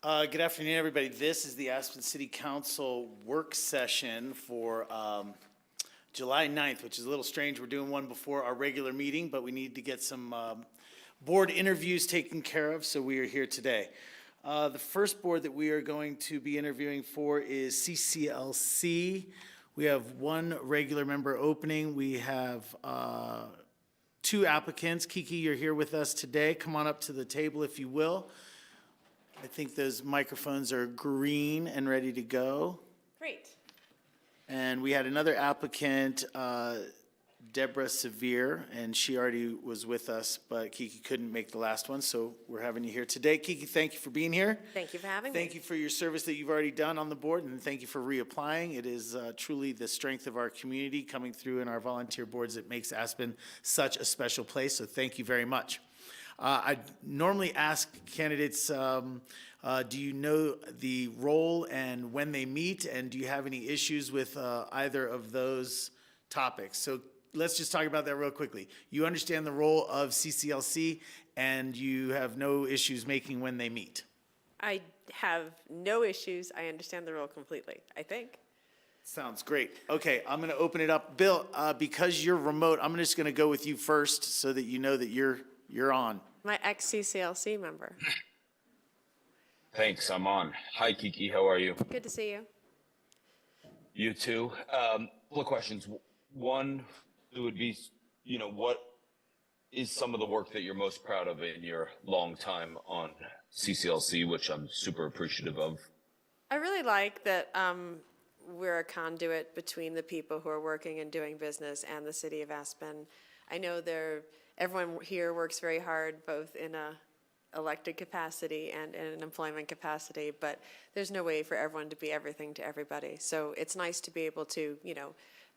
Good afternoon, everybody. This is the Aspen City Council work session for July 9th, which is a little strange. We're doing one before our regular meeting, but we need to get some board interviews taken care of, so we are here today. The first board that we are going to be interviewing for is CCLC. We have one regular member opening. We have two applicants. Kiki, you're here with us today. Come on up to the table if you will. I think those microphones are green and ready to go. Great. And we had another applicant, Deborah Severe, and she already was with us, but Kiki couldn't make the last one, so we're having you here today. Kiki, thank you for being here. Thank you for having me. Thank you for your service that you've already done on the board, and thank you for reapplying. It is truly the strength of our community coming through in our volunteer boards that makes Aspen such a special place, so thank you very much. I normally ask candidates, do you know the role and when they meet, and do you have any issues with either of those topics? So let's just talk about that real quickly. You understand the role of CCLC, and you have no issues making when they meet? I have no issues. I understand the role completely, I think. Sounds great. Okay, I'm going to open it up. Bill, because you're remote, I'm just going to go with you first so that you know that you're on. My ex-CCLC member. Thanks, I'm on. Hi, Kiki, how are you? Good to see you. You too. Couple of questions. One, it would be, what is some of the work that you're most proud of in your long time on CCLC, which I'm super appreciative of? I really like that we're a conduit between the people who are working and doing business and the city of Aspen. I know everyone here works very hard, both in a elected capacity and in an employment capacity, but there's no way for everyone to be everything to everybody. So it's nice to be able to,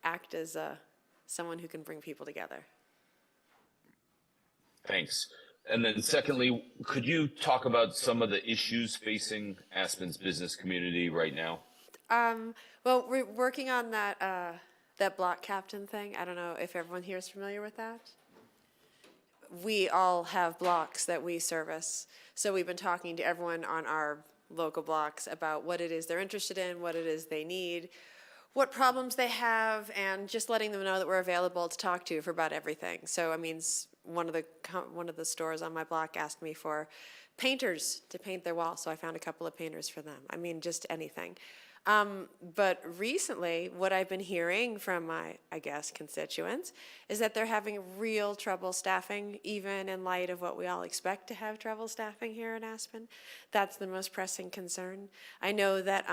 act as someone who can bring people together. Thanks. And then secondly, could you talk about some of the issues facing Aspen's business community right now? Well, we're working on that block captain thing. I don't know if everyone here is familiar with that. We all have blocks that we service. So we've been talking to everyone on our local blocks about what it is they're interested in, what it is they need, what problems they have, and just letting them know that we're available to talk to for about everything. So, I mean, one of the stores on my block asked me for painters to paint their walls, so I found a couple of painters for them. I mean, just anything. But recently, what I've been hearing from my, constituents is that they're having real trouble staffing, even in light of what we all expect to have trouble staffing here in Aspen. That's the most pressing concern. I know that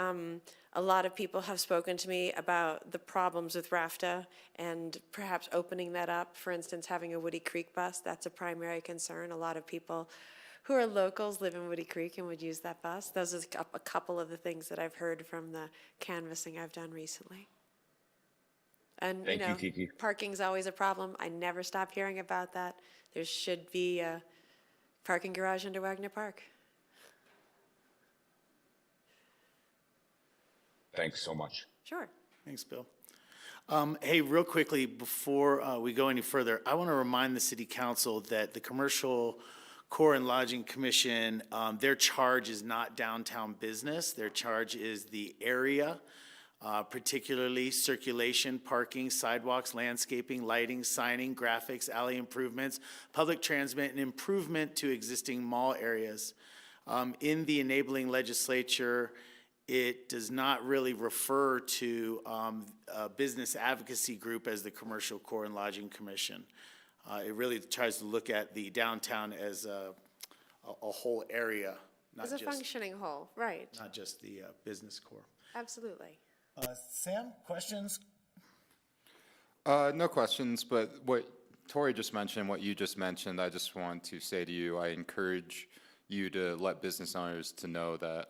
a lot of people have spoken to me about the problems with RAFTA and perhaps opening that up. For instance, having a Woody Creek bus, that's a primary concern. A lot of people who are locals live in Woody Creek and would use that bus. Those are a couple of the things that I've heard from the canvassing I've done recently. And Thank you, Kiki. Parking's always a problem. I never stop hearing about that. There should be a parking garage under Wagner Park. Thanks so much. Sure. Thanks, Bill. Hey, real quickly, before we go any further, I want to remind the City Council that the Commercial Core and Lodging Commission, their charge is not downtown business. Their charge is the area, particularly circulation, parking, sidewalks, landscaping, lighting, signing, graphics, alley improvements, public transit, and improvement to existing mall areas. In the enabling legislature, it does not really refer to a business advocacy group as the Commercial Core and Lodging Commission. It really tries to look at the downtown as a whole area, not As a functioning whole, right. Not just the business core. Absolutely. Sam, questions? No questions, but what Tori just mentioned, what you just mentioned, I just want to say to you, I encourage you to let business owners to know that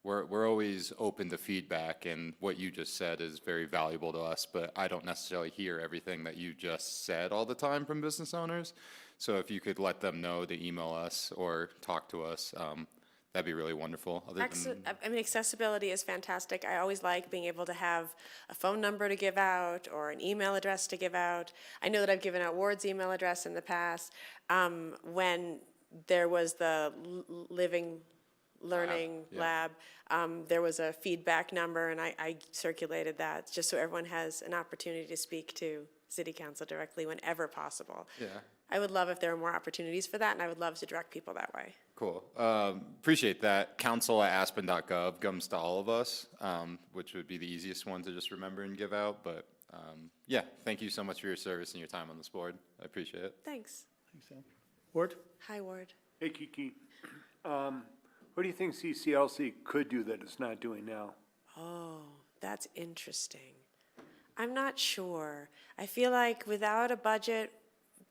we're always open to feedback, and what you just said is very valuable to us, but I don't necessarily hear everything that you just said all the time from business owners. So if you could let them know to email us or talk to us, that'd be really wonderful. Accessibility is fantastic. I always like being able to have a phone number to give out or an email address to give out. I know that I've given out Ward's email address in the past. When there was the living learning yeah. lab. There was a feedback number, and I circulated that, just so everyone has an opportunity to speak to city council directly whenever possible. Yeah. I would love if there were more opportunities for that, and I would love to direct people that way. Cool. Appreciate that. council@aspen.gov comes to all of us, which would be the easiest one to just remember and give out. But yeah, thank you so much for your service and your time on this board. I appreciate it. Thanks. Thanks, Sam. Ward? Hi, Ward. Hey, Kiki. What do you think CCLC could do that it's not doing now? Oh, that's interesting. I'm not sure. I feel like without a budget,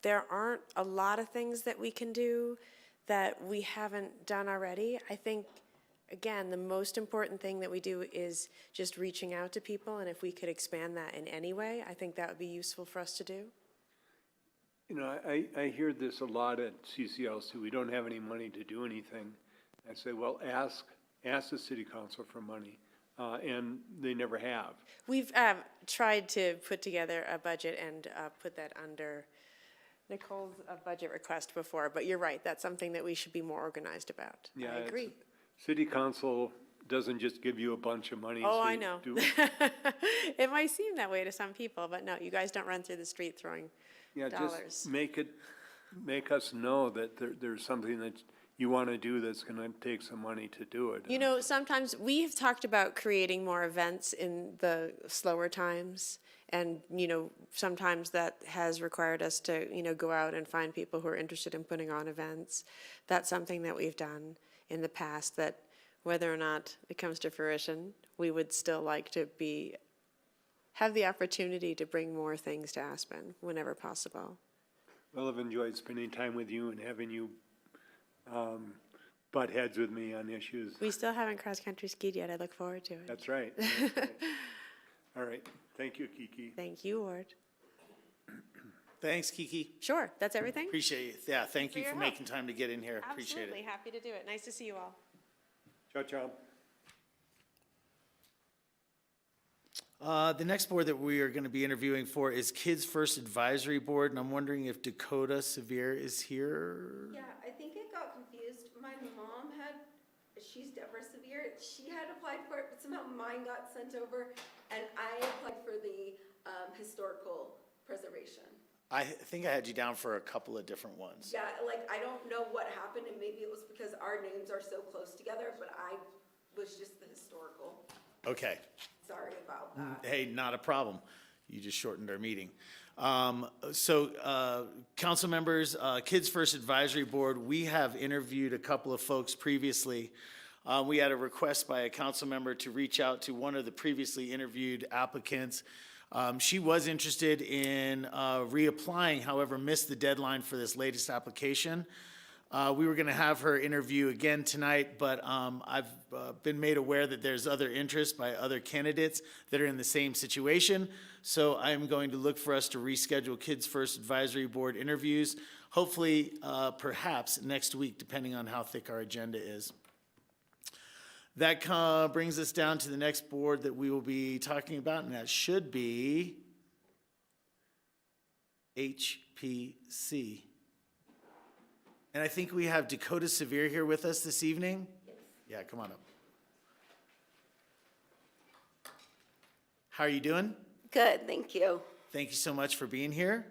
there aren't a lot of things that we can do that we haven't done already. I think, again, the most important thing that we do is just reaching out to people, and if we could expand that in any way, I think that would be useful for us to do. You know, I hear this a lot at CCLC. We don't have any money to do anything. I say, well, ask the city council for money, and they never have. We've tried to put together a budget and put that under Nicole's budget request before, but you're right, that's something that we should be more organized about. Yeah, I agree. City council doesn't just give you a bunch of money. Oh, say, I know. do- It might seem that way to some people, but no, you guys don't run through the street throwing Yeah, dollars. just make us know that there's something that you want to do that's going to take some money to do it. You know, sometimes we have talked about creating more events in the slower times. And, you know, sometimes that has required us to, you know, go out and find people who are interested in putting on events. That's something that we've done in the past, that whether or not it comes to fruition, we would still like to have the opportunity to bring more things to Aspen whenever possible. Well, I've enjoyed spending time with you and having you butt heads with me on issues. We still haven't cross-country skied yet. I look forward to it. That's right. All right. Thank you, Kiki. Thank you, Ward. Thanks, Kiki. Sure, that's everything? Appreciate it. Yeah, thank you your for help. making time to get in here. Appreciate Absolutely, it. happy to do it. Nice to see you all. Ciao, ciao. The next board that we are going to be interviewing for is Kids First Advisory Board, and I'm wondering if Dakota Sevier is here. Yeah, I think it got confused. My mom she's Deborah Sevier, she had applied for it, but somehow mine got sent over, and I applied for the historical preservation. I think I had you down for a couple of different ones. Yeah, like, I don't know what happened, and maybe it was because our names are so close together, but I was just the historical. Okay. Sorry about that. Hey, not a problem. You just shortened our meeting. Council members, Kids First Advisory Board, we have interviewed a couple of folks previously. We had a request by a council member to reach out to one of the previously interviewed applicants. She was interested in reapplying, however, missed the deadline for this latest application. We were going to have her interview again tonight, but I've been made aware that there's other interest by other candidates that are in the same situation. So I'm going to look for us to reschedule Kids First Advisory Board interviews, hopefully perhaps next week, depending on how thick our agenda is. That brings us down to the next board that we will be talking about, and that should be HPC. And I think we have Dakota Sevier here with us this evening. Yes. Yeah, come on up. How are you doing? Good, thank you. Thank you so much for being here.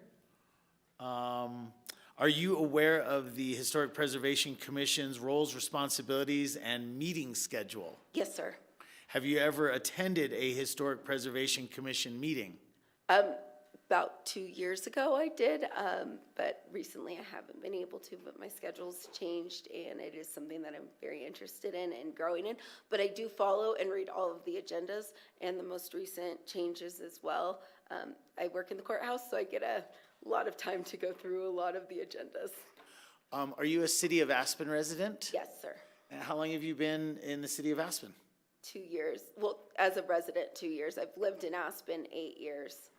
Are you aware of the Historic Preservation Commission's roles, responsibilities, and meeting schedule? Yes, sir. Have you ever attended a Historic Preservation Commission meeting? About 2 years ago I did, but recently I haven't been able to, but my schedule's changed, and it is something that I'm very interested in and growing in. But I do follow and read all of the agendas and the most recent changes as well. I work in the courthouse, so I get a lot of time to go through a lot of the agendas. Are you a City of Aspen resident? Yes, sir. And how long have you been in the City of Aspen? 2 years. Well, as a resident, 2 years. I've lived in Aspen 8 years.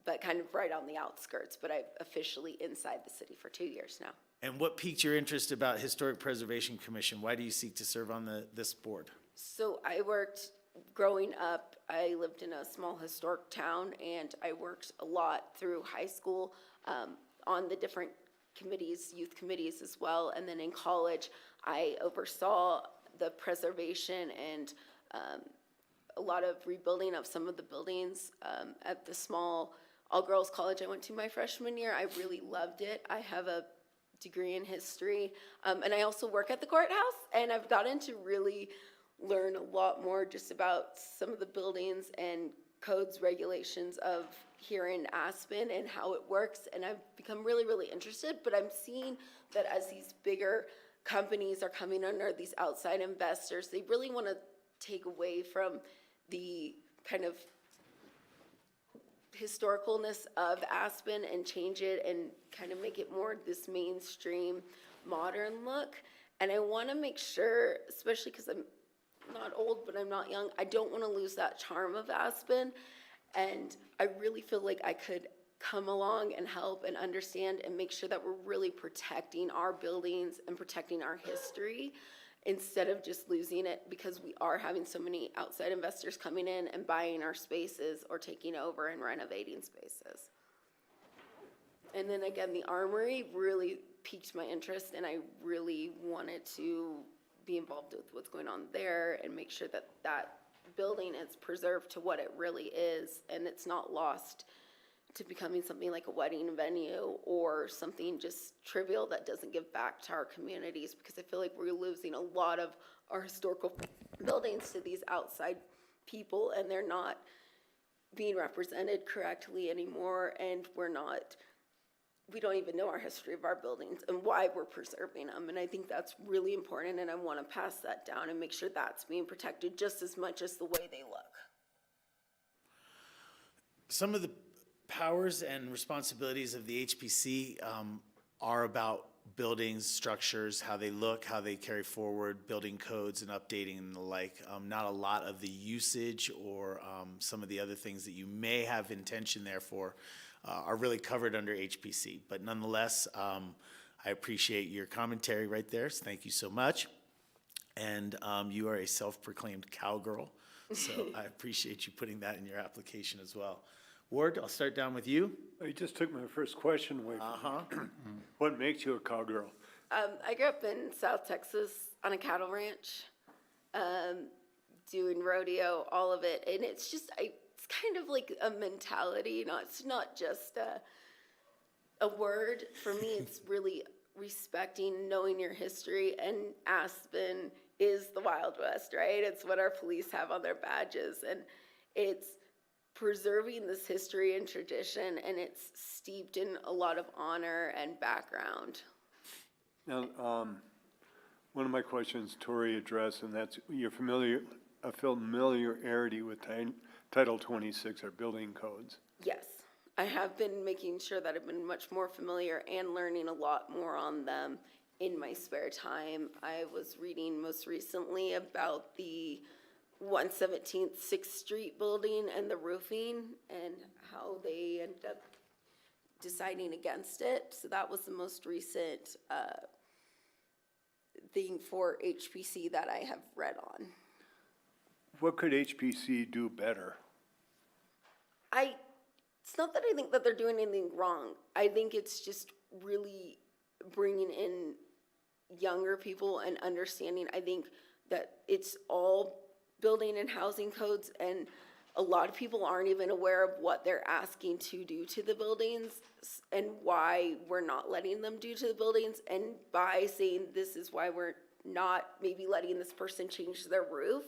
But kind of right on the outskirts, but I'm officially inside the city for 2 years now. And what piqued your interest about Historic Preservation Commission? Why do you seek to serve on this board? So I worked, growing up, I lived in a small historic town, and I worked a lot through high school on the different committees, youth committees as well. And then in college, I oversaw the preservation and a lot of rebuilding of some of the buildings at the small all-girls college I went to my freshman year. I really loved it. I have a degree in history, and I also work at the courthouse, and I've gotten to really learn a lot more just about some of the buildings and codes, regulations of here in Aspen and how it works, and I've become really, really interested, but I'm seeing that as these bigger companies are coming under, these outside investors, they really want to take away from the kind of historicalness of Aspen and change it and kind of make it more this mainstream modern look. And I want to make sure, especially because I'm not old, but I'm not young, I don't want to lose that charm of Aspen. And I really feel like I could come along and help and understand and make sure that we're really protecting our buildings and protecting our history instead of just losing it, because we are having so many outside investors coming in and buying our spaces or taking over and renovating spaces. And then again, the Armory really piqued my interest, and I really wanted to be involved with what's going on there and make sure that that building is preserved to what it really is, and it's not lost to becoming something like a wedding venue or something just trivial that doesn't give back to our communities, because I feel like we're losing a lot of our historical buildings to these outside people, and they're not being represented correctly anymore, and we don't even know our history of our buildings and why we're preserving them. And I think that's really important, and I want to pass that down and make sure that's being protected just as much as the way they look. Some of the powers and responsibilities of the HPC are about buildings, structures, how they look, how they carry forward, building codes and updating and the like. Not a lot of the usage or some of the other things that you may have intention there for are really covered under HPC. But nonetheless, I appreciate your commentary right there. So thank you so much. And you are a self-proclaimed cowgirl, so I appreciate you putting that in your application as well. Ward, I'll start down with you. You just took my first question away from me. What makes you a cowgirl? I grew up in South Texas on a cattle ranch, doing rodeo, all of it. And it's just, it's kind of like a mentality, it's not just a word. For me, it's really respecting, knowing your history, and Aspen is the Wild West, right? It's what our police have on their badges, and it's preserving this history and tradition, and it's steeped in a lot of honor and background. Now, one of my questions Tori addressed, and that's your familiarity with Title 26, our building codes. Yes, I have been making sure that I've been much more familiar and learning a lot more on them in my spare time. I was reading most recently about the 117th 6th Street building and the roofing and how they ended up deciding against it. So that was the most recent thing for HPC that I have read on. What could HPC do better? It's not that I think that they're doing anything wrong. I think it's just really bringing in younger people and understanding. I think that it's all building and housing codes, and a lot of people aren't even aware of what they're asking to do to the buildings and why we're not letting them do to the buildings. And by saying this is why we're not maybe letting this person change their roof,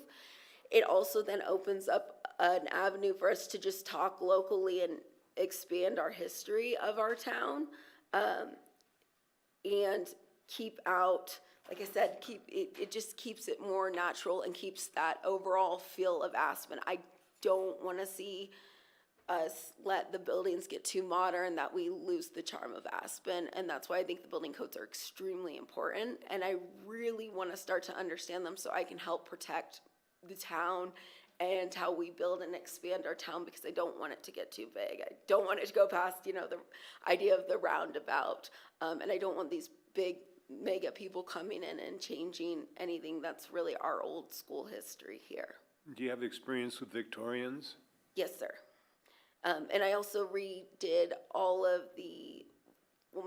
it also then opens up an avenue for us to just talk locally and expand our history of our town, and keep out, like I said, it just keeps it more natural and keeps that overall feel of Aspen. I don't want to see us let the buildings get too modern that we lose the charm of Aspen, and that's why I think the building codes are extremely important, and I really want to start to understand them so I can help protect the town and how we build and expand our town, because I don't want it to get too big. I don't want it to go past, the idea of the roundabout, and I don't want these big mega people coming in and changing anything that's really our old school history here. Do you have experience with Victorians? Yes, sir. And I also redid all of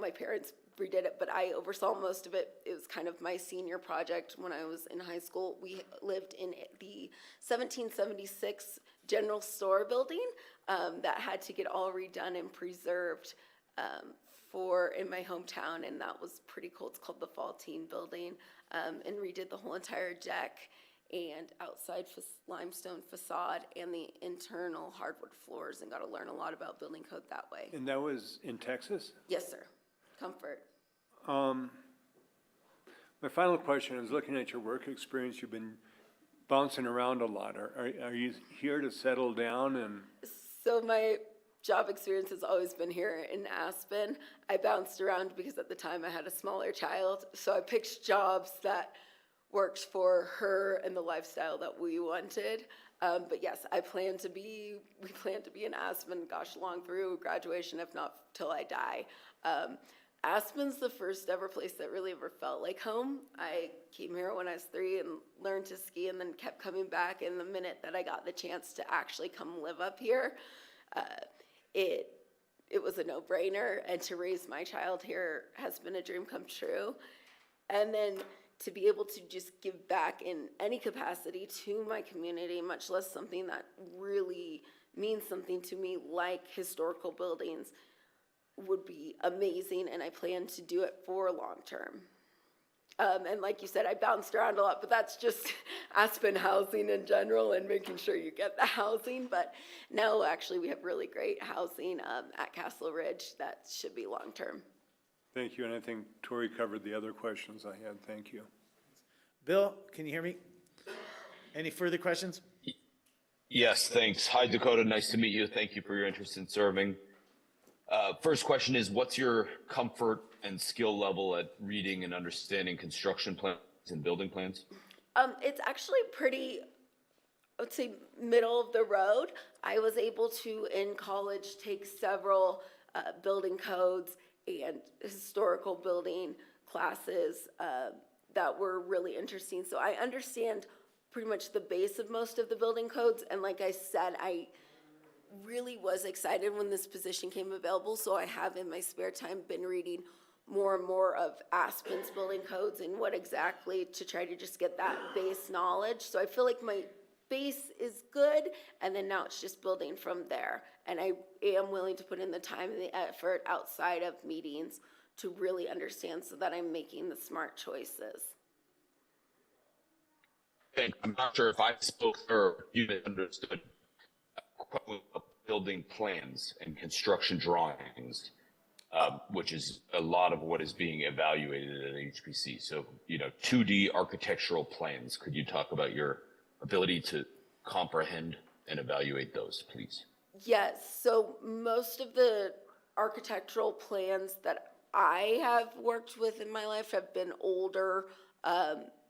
my parents redid it, but I oversaw most of it. It was kind of my senior project when I was in high school. We lived in the 1776 general store building that had to get all redone and preserved in my hometown, and that was pretty cool. It's called the Faltine Building, and redid the whole entire deck and outside limestone facade and the internal hardwood floors, and got to learn a lot about building code that way. And that was in Texas? Yes, sir. Comfort. My final question is, looking at your work experience, you've been bouncing around a lot. Are you here to settle down and? So my job experience has always been here in Aspen. I bounced around because at the time I had a smaller child, so I picked jobs that worked for her and the lifestyle that we wanted. But yes, we plan to be in Aspen, gosh, long through graduation, if not till I die. Aspen's the first ever place that really ever felt like home. I came here when I was 3 and learned to ski, and then kept coming back. And the minute that I got the chance to actually come live up here, it was a no-brainer. And to raise my child here has been a dream come true. And then to be able to just give back in any capacity to my community, much less something that really means something to me like historical buildings, would be amazing, and I plan to do it for long term. And like you said, I bounced around a lot, but that's just Aspen housing in general and making sure you get the housing. But now actually we have really great housing at Castle Ridge that should be long term. Thank you, and I think Tori covered the other questions I had. Thank you. Bill, can you hear me? Any further questions? Yes, thanks. Hi, Dakota. Nice to meet you. Thank you for your interest in serving. First question is, what's your comfort and skill level at reading and understanding construction plans and building plans? It's actually pretty, I would say, middle of the road. I was able to, in college, take several building codes and historical building classes that were really interesting. So I understand pretty much the base of most of the building codes. And like I said, I really was excited when this position came available, so I have in my spare time been reading more and more of Aspen's building codes and what exactly to try to just get that base knowledge. So I feel like my base is good, and then now it's just building from there. And I am willing to put in the time and the effort outside of meetings to really understand so that I'm making the smart choices. And I'm not sure if I spoke or you understood building plans and construction drawings, which is a lot of what is being evaluated at HPC. So, 2D architectural plans. Could you talk about your ability to comprehend and evaluate those, please? Yes, so most of the architectural plans that I have worked with in my life have been older,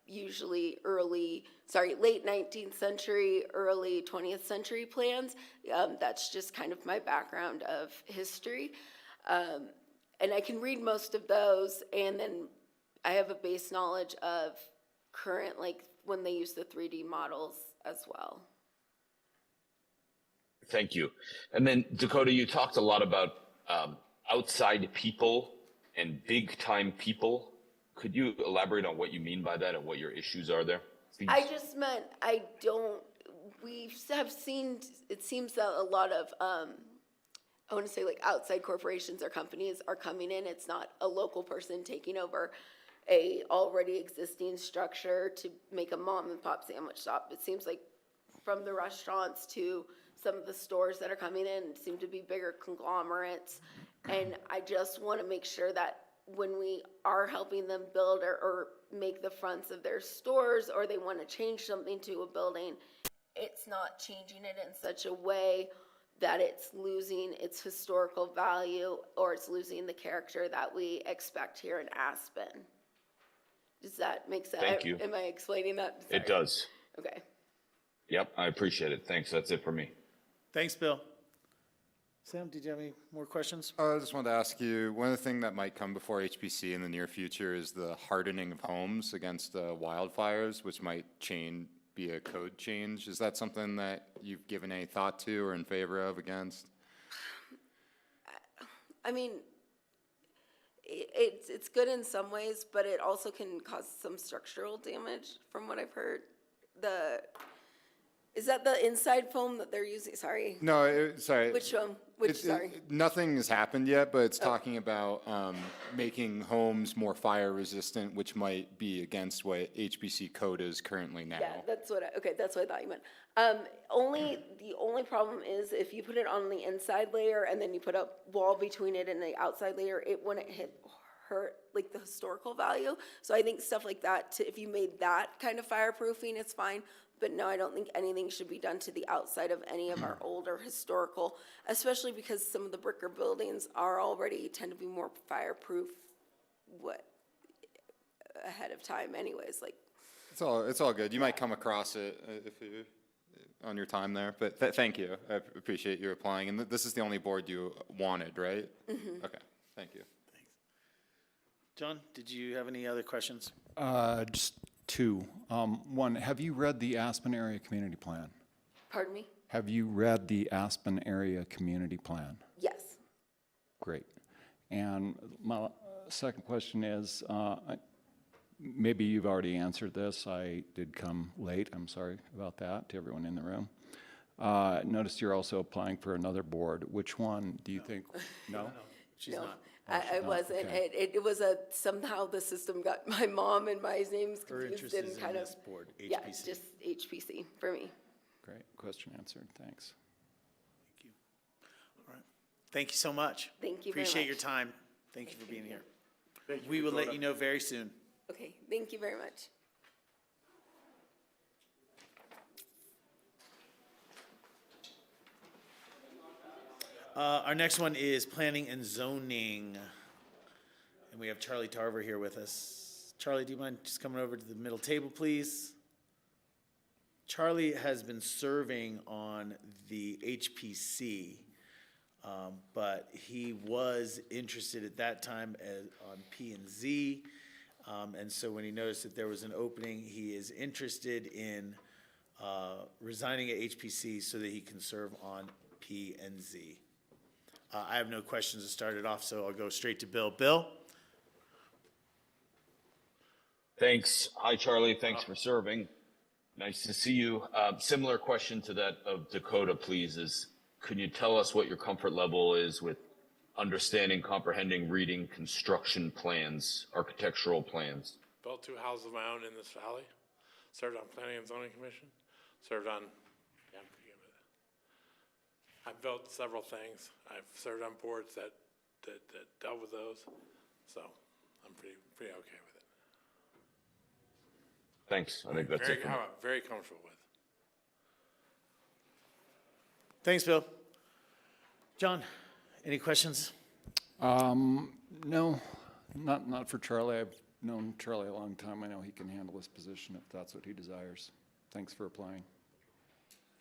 usually late 19th century, early 20th century plans. That's just kind of my background of history. And I can read most of those, and then I have a base knowledge of current, like when they use the 3D models as well. Thank you. And then, Dakota, you talked a lot about outside people and big time people. Could you elaborate on what you mean by that and what your issues are there, please? I just meant we have seen, it seems that a lot of, I want to say like outside corporations or companies are coming in. It's not a local person taking over a already existing structure to make a mom and pop sandwich shop. It seems like from the restaurants to some of the stores that are coming in seem to be bigger conglomerates. And I just want to make sure that when we are helping them build or make the fronts of their stores, or they want to change something to a building, it's not changing it in such a way that it's losing its historical value or it's losing the character that we expect here in Aspen. Does that make sense? Thank you. Am I explaining that? Sorry. It does. Okay. Yep, I appreciate it. Thanks. That's it for me. Thanks, Bill. Sam, did you have any more questions? I just wanted to ask you, one of the things that might come before HPC in the near future is the hardening of homes against wildfires, which might be a code change. Is that something that you've given any thought to or in favor of, against? I mean, it's good in some ways, but it also can cause some structural damage from what I've heard. Is that the inside foam that they're using? Sorry. No, sorry. Which foam? Sorry. Nothing has happened yet, but it's talking about making homes more fire resistant, which might be against what HBC code is currently now. Yeah, that's what that's what I thought you meant. The only problem is if you put it on the inside layer and then you put a wall between it and the outside layer, it wouldn't hurt like the historical value. So I think stuff like that, if you made that kind of fireproofing, it's fine. But no, I don't think anything should be done to the outside of any of our older historical, especially because some of the bricker buildings are already tend to be more fireproof ahead of time anyways, like. It's all good. You might come across it if you, on your time there, but thank you. I appreciate you applying. And this is the only board you wanted, right? Mm-hmm. Okay, thank you. Thanks. John, did you have any other questions? Just two. One, have you read the Aspen Area Community Plan? Pardon me? Have you read the Aspen Area Community Plan? Yes. Great. And my second question is, maybe you've already answered this. I did come late. I'm sorry about that to everyone in the room. Noticed you're also applying for another board. Which one do you think? No? She's No, not. I wasn't. okay. It was somehow the system got my mom and my names Her confused interest is and in kind of. this board, Yeah, HPC. just HPC for me. Great. Question answered. Thanks. Thank you. All right. Thank you so much. Thank you very Appreciate your much. time. Thank you for being here. Thank you We for will let going you know very soon. Okay, thank you very much. Our next one is planning and zoning. And we have Charlie Tarver here with us. Charlie, do you mind just coming over to the middle table, please? Charlie has been serving on the HPC, but he was interested at that time on P and Z. And so when he noticed that there was an opening, he is interested in resigning at HPC so that he can serve on P and Z. I have no questions to start it off, so I'll go straight to Bill. Bill? Thanks. Hi, Charlie. Thanks for serving. Nice to see you. Similar question to that of Dakota, please, could you tell us what your comfort level is with understanding, comprehending, reading construction plans, architectural plans? Built 2 houses of my own in this valley. Served on Planning and Zoning Commission. Served on, yeah, I'm pretty good with it. I've built several things. I've served on boards that dealt with those. So I'm pretty okay with it. Thanks. I think that's it. For me. Very comfortable with. Thanks, Bill. John, any questions? No, not for Charlie. I've known Charlie a long time. I know he can handle this position if that's what he desires. Thanks for applying.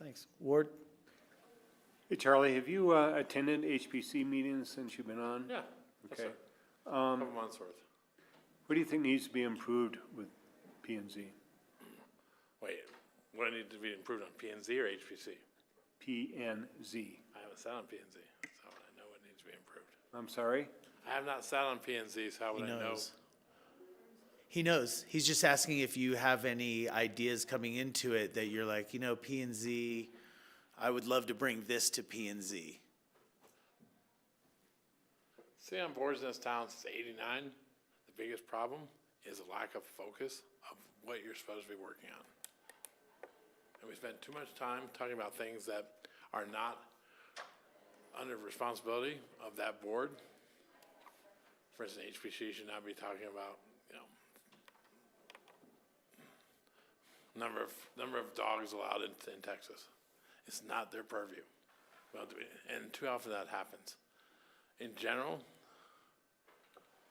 Thanks. Ward? Hey, Charlie, have you attended HPC meetings since you've been on? Yeah. Okay. Yes, sir. Couple months worth. What do you think needs to be improved with P and Z? Wait, what needs to be improved on P and Z or HPC? P and Z. I haven't sat on P and Z, so I know what needs to be improved. I'm sorry? I have not sat on P and Z, so how would I know? He knows. He's just asking if you have any ideas coming into it that you're like, you know, P and Z, I would love to bring this to P and Z. Sitting on boards in this town since '89, the biggest problem is a lack of focus of what you're supposed to be working on. And we spend too much time talking about things that are not under responsibility of that board. For instance, HPC should not be talking about, number of dogs allowed in Texas. It's not their purview. And too often that happens. In general,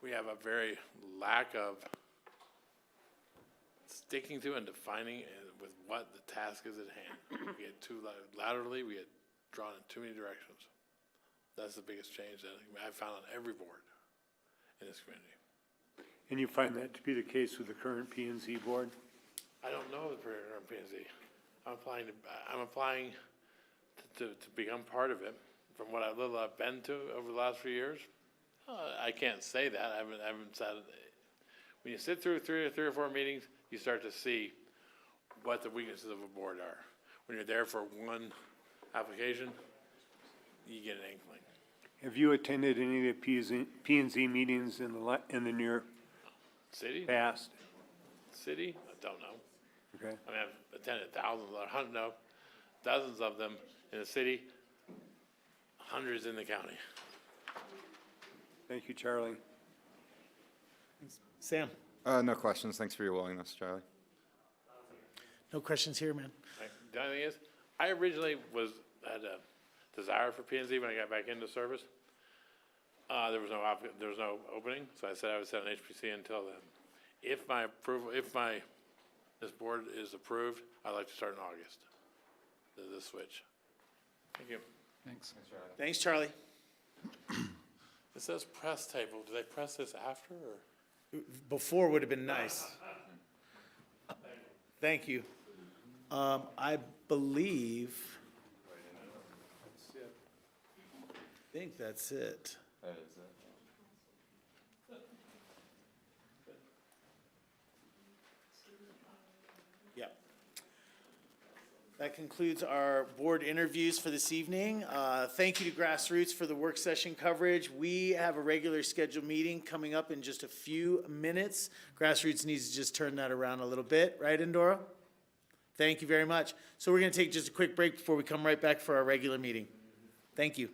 we have a very lack of sticking to and defining with what the task is at hand. We get too laterally, we get drawn in too many directions. That's the biggest change that I've found on every board in this community. And you find that to be the case with the current P and Z board? I don't know the prayer on P&Z. I'm applying to become part of it. From what I've been to over the last few years, I can't say that. I haven't said, when you sit through three or four meetings, you start to see what the weaknesses of a board are. When you're there for one application, you get an inkling. Have you attended any of the P and Z meetings in the near City? past? City? I don't know. Okay, I mean, I've attended thousands, dozens of them in the city, hundreds in the county. thank you, Charlie. Sam? No questions. Thanks for your willingness, Charlie. No questions here, man. The only thing is, I originally had a desire for P and Z when I got back into service. There was no opening, so I said I would set an HPC until then. If this board is approved, I'd like to start in August, the switch. Thank you. Thanks. Thanks, Charlie. It says press table. Do they press this after or? Before would have been nice. Thank you. I believe. I think that's it. Yeah. That concludes our board interviews for this evening. Thank you to GrassRoots for the work session coverage. We have a regular scheduled meeting coming up in just a few minutes. GrassRoots needs to just turn that around a little bit, right, Endora? Thank you very much. So we're going to take just a quick break before we come right back for our regular meeting. Thank you.